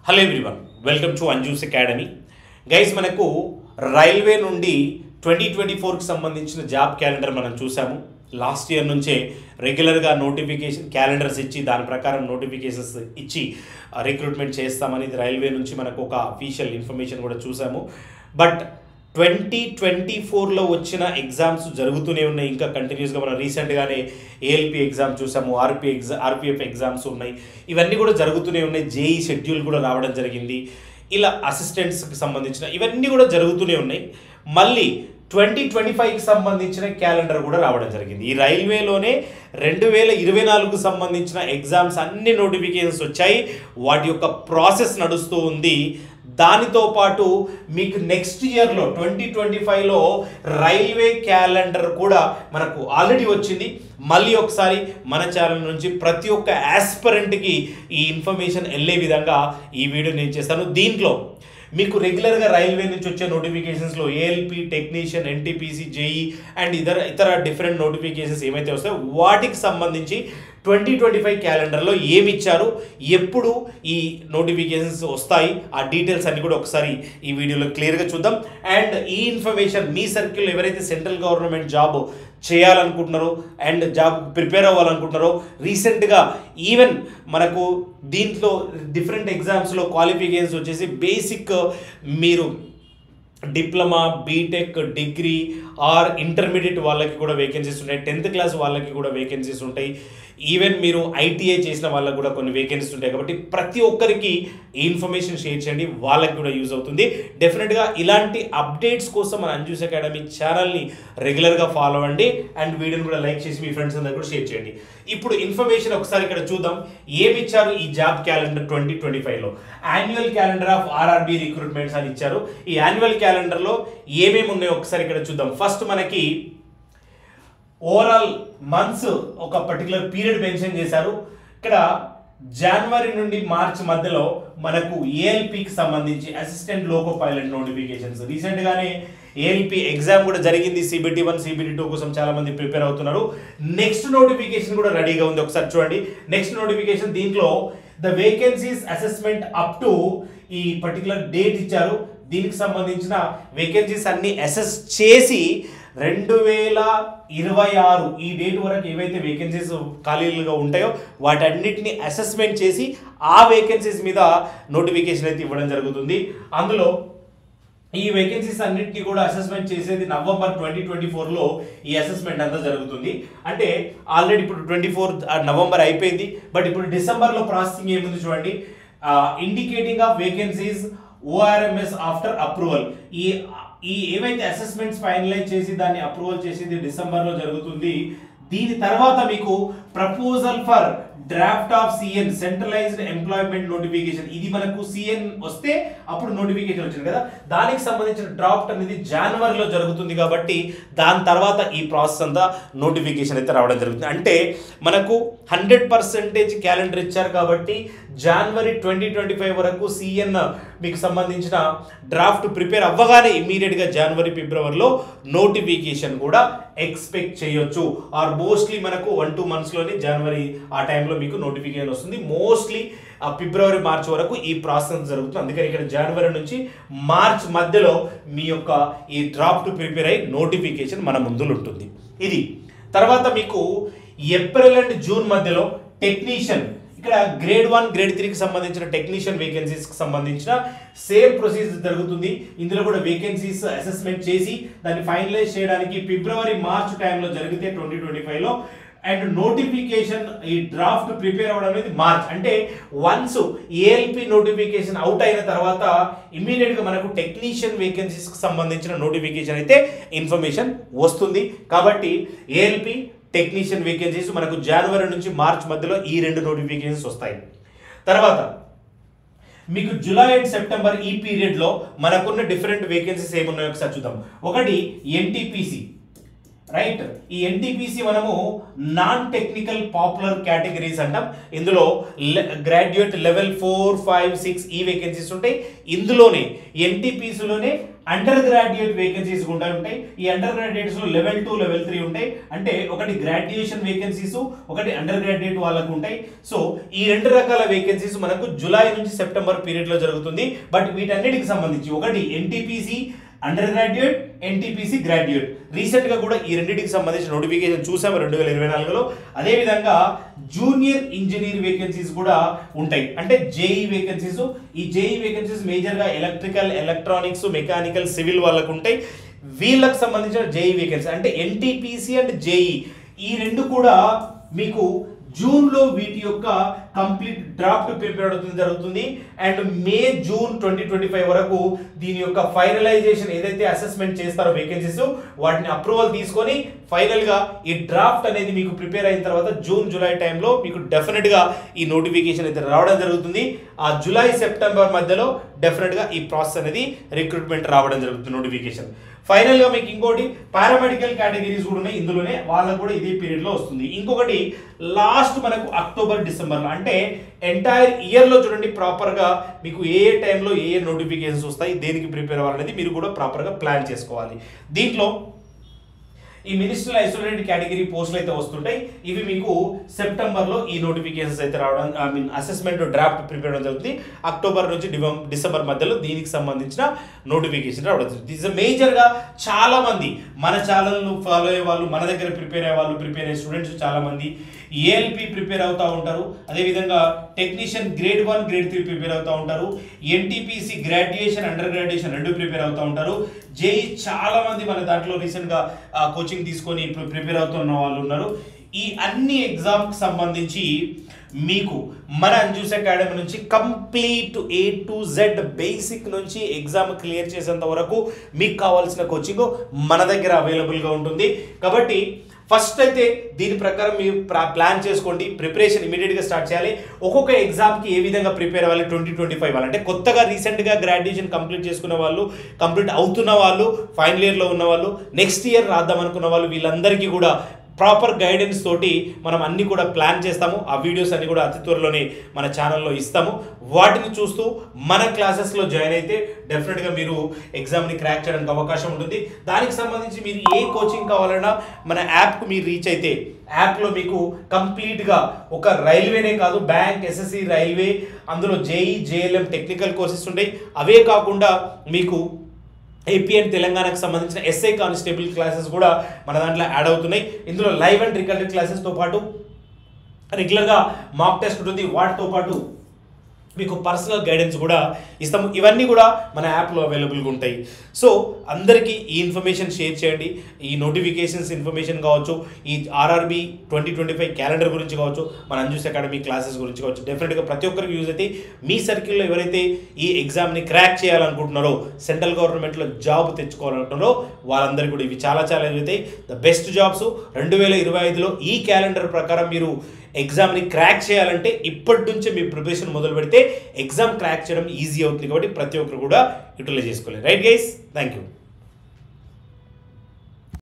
Hello everyone, welcome to Anju's academy. Guys, మనకు railway నుండి 2024కి సంబంధించిన జాబ్ క్యాలెండర్ మనం చూసాము. లాస్ట్ ఇయర్ నుంచే రెగ్యులర్గా నోటిఫికేషన్ క్యాలెండర్స్ ఇచ్చి దాని ప్రకారం నోటిఫికేషన్స్ ఇచ్చి రిక్రూట్మెంట్ చేస్తామని రైల్వే నుంచి మనకు ఒక అఫీషియల్ ఇన్ఫర్మేషన్ కూడా చూసాము. బట్ 2024లో వచ్చిన ఎగ్జామ్స్ జరుగుతూనే ఉన్నాయి. ఇంకా కంటిన్యూస్గా మనం రీసెంట్గానే ఏఎల్పి ఎగ్జామ్ చూసాము, ఆర్పిఎఫ్ ఎగ్జామ్స్ ఉన్నాయి. ఇవన్నీ కూడా జరుగుతూనే ఉన్నాయి. జేఈ షెడ్యూల్ కూడా రావడం జరిగింది. ఇలా అసిస్టెంట్స్కి సంబంధించిన ఇవన్నీ కూడా జరుగుతూనే ఉన్నాయి. మళ్ళీ 2025కి సంబంధించిన క్యాలెండర్ కూడా రావడం జరిగింది. ఈ రైల్వేలోనే 2024కు సంబంధించిన ఎగ్జామ్స్ అన్ని నోటిఫికేషన్స్ వచ్చాయి. వాటి యొక్క ప్రాసెస్ నడుస్తూ ఉంది. దానితో పాటు మీకు నెక్స్ట్ ఇయర్లో 2025లో రైల్వే క్యాలెండర్ కూడా మనకు ఆల్రెడీ వచ్చింది. మళ్ళీ ఒకసారి మన ఛానల్ నుంచి ప్రతి ఒక్క యాస్పిరెంట్కి ఈ ఇన్ఫర్మేషన్ వెళ్ళే విధంగా ఈ వీడియో నేను చేస్తాను. దీంట్లో మీకు రెగ్యులర్గా రైల్వే నుంచి వచ్చే నోటిఫికేషన్స్లో ALP, technician, NTPC, JE and ఇతర డిఫరెంట్ నోటిఫికేషన్స్ ఏమైతే వస్తాయో వాటికి సంబంధించి 2025 క్యాలెండర్లో ఏమి ఇచ్చారు, ఎప్పుడు ఈ నోటిఫికేషన్స్ వస్తాయి, ఆ డీటెయిల్స్ అన్ని కూడా ఒకసారి ఈ వీడియోలో క్లియర్గా చూద్దాం. అండ్ ఈ ఇన్ఫర్మేషన్ మీ సర్కిల్లో ఎవరైతే సెంట్రల్ గవర్నమెంట్ జాబ్ చేయాలనుకుంటున్నారో అండ్ జాబ్ ప్రిపేర్ అవ్వాలనుకుంటున్నారో, రీసెంట్గా ఈవెన్ మనకు దీంట్లో డిఫరెంట్ ఎగ్జామ్స్లో క్వాలిఫికేషన్స్ వచ్చేసి బేసిక్ మీరు diploma, BTech, degree or intermediate వాళ్ళకి కూడా వేకెన్సీస్ ఉంటాయి. 10th క్లాస్ వాళ్ళకి కూడా వేకెన్సీస్ ఉంటాయి. ఈవెన్ మీరు ఐటీఐ చేసిన వాళ్ళకి కూడా కొన్ని వేకెన్సీస్ ఉంటాయి. కాబట్టి ప్రతి ఒక్కరికి ఈ ఇన్ఫర్మేషన్ షేర్ చేయండి, వాళ్ళకి కూడా యూజ్ అవుతుంది. డెఫినెట్గా ఇలాంటి అప్డేట్స్ కోసం మన అంజూస్ అకాడమీ ఛానల్ని రెగ్యులర్గా ఫాలో అవ్వండి అండ్ వీడియోని కూడా లైక్ చేసి మీ ఫ్రెండ్స్ అందరూ కూడా షేర్ చేయండి. ఇప్పుడు ఇన్ఫర్మేషన్ ఒకసారి ఇక్కడ చూద్దాం. ఏమి ఇచ్చారు ఈ జాబ్ క్యాలెండర్ 2025లో? Annual calendar of RRB recruitments అని ఇచ్చారు. ఈ యాన్యువల్ క్యాలెండర్లో ఏమేమి ఉన్నాయో ఒకసారి ఇక్కడ చూద్దాం. ఫస్ట్ మనకి ఓవరాల్ మంత్స్ ఒక పర్టికులర్ పీరియడ్ మెన్షన్ చేశారు. ఇక్కడ జనవరి నుండి మార్చ్ మధ్యలో మనకు ఏఎల్పికి సంబంధించి అసిస్టెంట్ లోకో పైలట్ నోటిఫికేషన్స్. రీసెంట్గానే ఏఎల్పి ఎగ్జామ్ కూడా జరిగింది. CBT1, CBT2 కోసం చాలా మంది ప్రిపేర్ అవుతున్నారు. నెక్స్ట్ నోటిఫికేషన్ కూడా రెడీగా ఉంది. ఒకసారి చూడండి నెక్స్ట్ నోటిఫికేషన్. దీంట్లో the vacancies assessment up to ఈ పర్టికులర్ డేట్ ఇచ్చారు. దీనికి సంబంధించిన వేకెన్సీస్ అన్ని అసెస్ చేసి 2026 ఈ డేట్ వరకు ఏవైతే వేకెన్సీస్ ఖాళీలుగా ఉంటాయో వాటన్నిటిని అసెస్మెంట్ చేసి ఆ వేకెన్సీస్ మీద నోటిఫికేషన్ అయితే ఇవ్వడం జరుగుతుంది. అందులో ఈ వేకెన్సీస్ అన్నిటిని కూడా అసెస్మెంట్ చేసేది నవంబర్ 2024లో ఈ అసెస్మెంట్ అంతా జరుగుతుంది. అంటే ఆల్రెడీ ఇప్పుడు 24 నవంబర్ అయిపోయింది. బట్ ఇప్పుడు డిసెంబర్లో ప్రాసెసింగ్ ఏముంది చూడండి. Indicating of vacancies ORMS after approval. ఈ ఏవైతే అసెస్మెంట్స్ ఫైనలైజ్ చేసి దాన్ని అప్రూవల్ చేసేది డిసెంబర్లో జరుగుతుంది. దీని తర్వాత మీకు proposal for draft of CEN centralized employment notification. ఇది మనకు సిఎన్ వస్తే అప్పుడు నోటిఫికేషన్ వచ్చింది కదా, దానికి సంబంధించిన డ్రాఫ్ట్ అనేది జనవరిలో జరుగుతుంది. కాబట్టి దాని తర్వాత ఈ ప్రాసెస్ అంతా నోటిఫికేషన్ అయితే రావడం జరుగుతుంది. అంటే మనకు 100% క్యాలెండర్ ఇచ్చారు కాబట్టి జనవరి 2025 వరకు సిఎన్ మీకు సంబంధించిన డ్రాఫ్ట్ ప్రిపేర్ అవ్వగానే ఇమీడియట్గా జనవరి, ఫిబ్రవరిలో నోటిఫికేషన్ కూడా ఎక్స్పెక్ట్ చేయొచ్చు. ఆర్ మోస్ట్లీ మనకు 1-2 మంత్స్లోనే జనవరి ఆ టైంలో మీకు నోటిఫికేషన్ వస్తుంది. మోస్ట్లీ ఫిబ్రవరి, మార్చ్ వరకు ఈ ప్రాసెస్ జరుగుతుంది. అందుకని ఇక్కడ జనవరి నుంచి మార్చ్ మధ్యలో మీ యొక్క ఈ డ్రాఫ్ట్ ప్రిపేర్ అయ్యి నోటిఫికేషన్ మన ముందు ఉంటుంది. ఇది తర్వాత మీకు ఏప్రిల్ అండ్ జూన్ మధ్యలో టెక్నీషియన్, ఇక్కడ గ్రేడ్ 1, గ్రేడ్ 3కి సంబంధించిన టెక్నీషియన్ వేకెన్సీస్కి సంబంధించిన సేమ్ ప్రొసీజర్ జరుగుతుంది. ఇందులో కూడా వేకెన్సీస్ అసెస్మెంట్ చేసి దాన్ని ఫైనలైజ్ చేయడానికి ఫిబ్రవరి, మార్చ్ టైంలో జరిగితే 2025లో అండ్ నోటిఫికేషన్ ఈ డ్రాఫ్ట్ ప్రిపేర్ అవ్వడం అనేది మార్చ్. అంటే వన్స్ ఏఎల్పి నోటిఫికేషన్ అవుట్ అయిన తర్వాత ఇమీడియట్గా మనకు టెక్నీషియన్ వేకెన్సీస్కి సంబంధించిన నోటిఫికేషన్ అయితే ఇన్ఫర్మేషన్ వస్తుంది. కాబట్టి ఏఎల్పి, టెక్నీషియన్ వేకెన్సీస్ మనకు జనవరి నుంచి మార్చ్ మధ్యలో ఈ 2 నోటిఫికేషన్స్ వస్తాయి. తర్వాత మీకు జూలై అండ్ సెప్టెంబర్ ఈ పీరియడ్లో మనకున్న డిఫరెంట్ వేకెన్సీస్ ఏమున్నాయో ఒకసారి చూద్దాం. ఒకటి ఎన్టీపీసీ రైట్. ఈ ఎన్టీపీసీ మనము నాన్ టెక్నికల్ పాపులర్ కేటగిరీస్ అంటాం. ఇందులో గ్రాడ్యుయేట్ లెవెల్ 4, 5, 6 ఈ వేకెన్సీస్ ఉంటాయి. ఇందులోనే ఎన్టీపీసీలోనే అండర్ గ్రాడ్యుయేట్ వేకెన్సీస్ కూడా ఉంటాయి. ఈ అండర్ గ్రాడ్యుయేట్స్ లో లెవెల్ 2, లెవెల్ 3 ఉంటాయి. అంటే ఒకటి గ్రాడ్యుయేషన్ వేకెన్సీస్, ఒకటి అండర్ గ్రాడ్యుయేట్ వాళ్ళకు ఉంటాయి. సో ఈ రెండు రకాల వేకెన్సీస్ మనకు జూలై నుంచి సెప్టెంబర్ పీరియడ్ లో జరుగుతుంది. బట్ వీటన్నిటికి సంబంధించి ఒకటి NTPC under graduate, NTPC graduate. Recent గా కూడా ఈ రెండింటికి సంబంధించిన నోటిఫికేషన్ చూసాము 2024లో. అదేవిధంగా జూనియర్ ఇంజనీర్ వేకెన్సీస్ కూడా ఉంటాయి. అంటే జేఈ వేకెన్సీస్. ఈ జేఈ వేకెన్సీస్ మేజర్ గా ఎలక్ట్రికల్, ఎలక్ట్రానిక్స్, మెకానికల్, సివిల్ వాళ్ళకు ఉంటాయి. వీళ్ళకి సంబంధించిన జేఈ వేకెన్సీ అంటే ఎన్టీపీసీ అండ్ జేఈ ఈ రెండు కూడా మీకు జూన్ లో వీటి యొక్క కంప్లీట్ డ్రాఫ్ట్ ప్రిపేర్ అవుతుంది జరుగుతుంది. అండ్ మే, జూన్ 2025 వరకు దీని యొక్క ఫైనలైజేషన్ ఏదైతే అసెస్మెంట్ చేస్తారో వేకెన్సీస్ వాటిని అప్రూవల్ తీసుకొని ఫైనల్ గా ఈ డ్రాఫ్ట్ అనేది మీకు ప్రిపేర్ అయిన తర్వాత జూన్, జూలై టైంలో మీకు డెఫినెట్ గా ఈ నోటిఫికేషన్ అయితే రావడం జరుగుతుంది. ఆ జూలై, సెప్టెంబర్ మధ్యలో డెఫినెట్ గా ఈ ప్రాసెస్ అనేది రిక్రూట్మెంట్ రావడం జరుగుతుంది నోటిఫికేషన్. ఫైనల్ గా మీకు ఇంకోటి పారామెడికల్ కేటగిరీస్ కూడా ఉన్నాయి. ఇందులోనే వాళ్ళకు కూడా ఇదే పీరియడ్ లో వస్తుంది. ఇంకొకటి లాస్ట్ మనకు అక్టోబర్, డిసెంబర్ లో అంటే ఎంటైర్ ఇయర్ లో చూడండి ప్రాపర్ గా మీకు ఏ టైంలో ఏ నోటిఫికేషన్స్ వస్తాయి, దేనికి ప్రిపేర్ అవ్వాలనేది మీరు కూడా ప్రాపర్ గా ప్లాన్ చేసుకోవాలి. దీంట్లో ఈ మినిస్ట్రియల్ ఐసోలేటెడ్ కేటగిరీ పోస్టులు అయితే వస్తుంటాయి. ఇవి మీకు సెప్టెంబర్ లో ఈ నోటిఫికేషన్స్ అయితే రావడం, అసెస్మెంట్ డ్రాఫ్ట్ ప్రిపేర్ అవడం జరుగుతుంది. అక్టోబర్ నుంచి డిసెంబర్ మధ్యలో దీనికి సంబంధించిన నోటిఫికేషన్ రావడం జరుగుతుంది. ఇది మేజర్ గా చాలా మంది మన ఛానల్ ను ఫాలో అయ్యే వాళ్ళు, మన దగ్గర ప్రిపేర్ అయ్యే వాళ్ళు, ప్రిపేర్ అయ్యే స్టూడెంట్స్ చాలా మంది ఏఎల్పి ప్రిపేర్ అవుతూ ఉంటారు. అదేవిధంగా టెక్నీషియన్ గ్రేడ్ 1, గ్రేడ్ 3 ప్రిపేర్ అవుతూ ఉంటారు. ఎన్టీపీసీ గ్రాడ్యుయేషన్, అండర్ గ్రాడ్యుయేషన్ రెండు ప్రిపేర్ అవుతూ ఉంటారు. జేఈ చాలా మంది మన దాంట్లో రీసెంట్ గా కోచింగ్ తీసుకొని ఇప్పుడు ప్రిపేర్ అవుతున్న వాళ్ళు ఉన్నారు. ఈ అన్ని ఎగ్జామ్ కి సంబంధించి మీకు మన అంజూస్ అకాడమీ నుంచి complete A to Z basic నుంచి ఎగ్జామ్ క్లియర్ చేసేంత వరకు మీకు కావాల్సిన కోచింగ్ మన దగ్గర అవైలబుల్గా ఉంటుంది. కాబట్టి ఫస్ట్ అయితే దీని ప్రకారం మీరు ప్లాన్ చేసుకోండి. ప్రిపరేషన్ ఇమీడియట్గా స్టార్ట్ చేయాలి. ఒక్కొక్క ఎగ్జామ్కి ఏ విధంగా ప్రిపేర్ అవ్వాలి 2025 వాళ్ళు అంటే కొత్తగా రీసెంట్గా గ్రాడ్యుయేషన్ కంప్లీట్ చేసుకున్న వాళ్ళు, కంప్లీట్ అవుతున్న వాళ్ళు, ఫైనల్ ఇయర్లో ఉన్న వాళ్ళు, నెక్స్ట్ ఇయర్ రాద్దాం అనుకున్న వాళ్ళు, వీళ్ళందరికీ కూడా ప్రాపర్ గైడెన్స్ తోటి మనం అన్ని కూడా ప్లాన్ చేస్తాము. ఆ వీడియోస్ అన్ని కూడా అతి త్వరలోనే మన ఛానల్లో ఇస్తాము. వాటిని చూస్తూ మన క్లాసెస్లో జాయిన్ అయితే డెఫినెట్గా మీరు ఎగ్జామ్ని క్రాక్ చేయడానికి అవకాశం ఉంటుంది. దానికి సంబంధించి మీరు ఏ కోచింగ్ కావాలన్నా మన యాప్కు మీరు రీచ్ అయితే యాప్లో మీకు కంప్లీట్గా ఒక రైల్వేనే కాదు, బ్యాంక్, ఎస్ఎస్సి, రైల్వే, అందులో జేఈ, జేఎల్ఎం టెక్నికల్ కోర్సెస్ ఉంటాయి. అవే కాకుండా మీకు ఏపీ అండ్ తెలంగాణకు సంబంధించిన ఎస్ఐ కానిస్టేబుల్ క్లాసెస్ కూడా మన దాంట్లో యాడ్ అవుతున్నాయి. ఇందులో లైవ్ అండ్ రికార్డెడ్ క్లాసెస్తో పాటు రెగ్యులర్గా మాక్ టెస్ట్ ఉంటుంది. వాటితో పాటు మీకు పర్సనల్ గైడెన్స్ కూడా ఇస్తాము. ఇవన్నీ కూడా మన యాప్లో అవైలబుల్గా ఉంటాయి. సో అందరికీ ఈ ఇన్ఫర్మేషన్ షేర్ చేయండి. ఈ నోటిఫికేషన్స్ ఇన్ఫర్మేషన్ కావచ్చు, ఈ ఆర్ఆర్బి 2025 క్యాలెండర్ గురించి కావచ్చు, మన అంజూస్ అకాడమీ క్లాసెస్ గురించి కావచ్చు, డెఫినెట్గా ప్రతి ఒక్కరికి యూజ్ అయితే మీ సర్కిల్లో ఎవరైతే ఈ ఎగ్జామ్ని క్రాక్ చేయాలనుకుంటున్నారో, సెంట్రల్ గవర్నమెంట్లో జాబ్ తెచ్చుకోవాలనుకుంటున్నారో వాళ్ళందరికీ కూడా ఇవి చాలా చాలా యూజ్ అవుతాయి. ద బెస్ట్ జాబ్స్ 2025లో ఈ క్యాలెండర్ ప్రకారం మీరు ఎగ్జామ్ని క్రాక్ చేయాలంటే ఇప్పటి నుంచే మీ ప్రిపరేషన్ మొదలు పెడితే ఎగ్జామ్ క్రాక్ చేయడం ఈజీ అవుతుంది. కాబట్టి ప్రతి ఒక్కరు కూడా యూటిలైజ్ చేసుకోవాలి. Right guys, thank you.